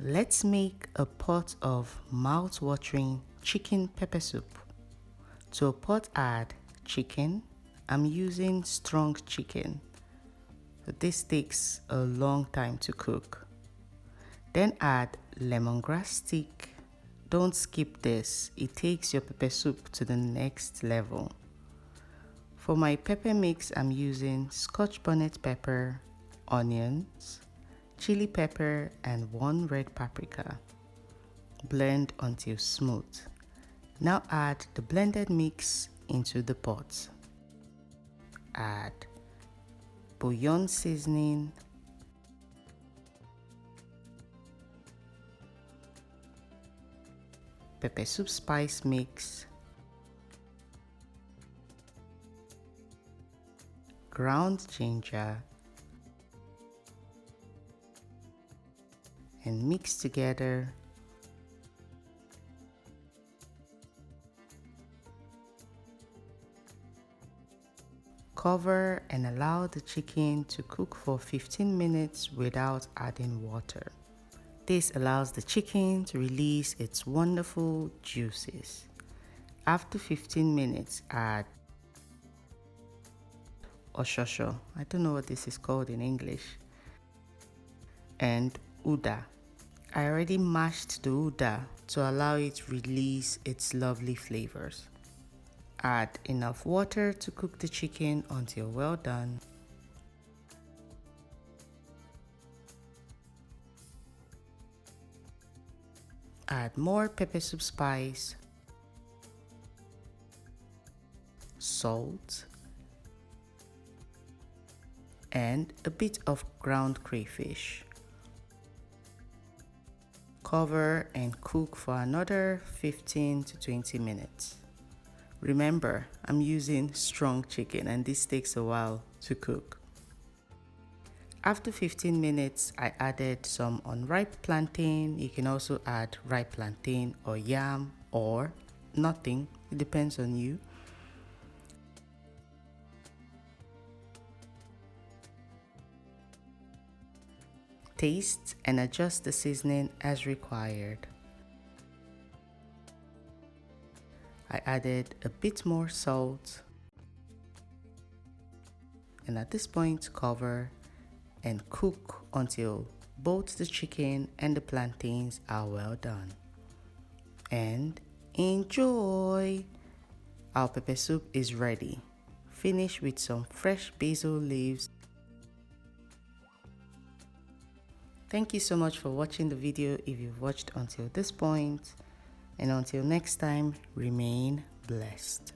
Let's make a pot of mouth-watering chicken pepper soup. To a pot, add chicken. I'm using strong chicken. This takes a long time to cook. Then add lemongrass stick. Don't skip this, it takes your pepper soup to the next level. For my pepper mix, I'm using Scotch bonnet pepper, onions, chili pepper, and 1 red paprika. Blend until smooth. Now add the blended mix into the pot. Add bouillon seasoning, pepper soup spice mix, ground ginger, and mix together. Cover and allow the chicken to cook for 15 minutes without adding water. This allows the chicken to release its wonderful juices. After 15 minutes, add Oshosho. I don't know what this is called in English. And Uda. I already mashed the Uda to allow it to release its lovely flavors. Add enough water to cook the chicken until well done. Add more pepper soup spice, salt, and a bit of ground crayfish. Cover and cook for another 15 to 20 minutes. Remember, I'm using strong chicken and this takes a while to cook. After 15 minutes, I added some unripe plantain. You can also add ripe plantain or yam or nothing. It depends on you. Taste and adjust the seasoning as required. I added a bit more salt, and at this point cover and cook until both the chicken and the plantains are well done. And enjoy! Our pepper soup is ready. Finish with some fresh basil leaves. Thank you so much for watching the video if you've watched until this point. And until next time, remain blessed.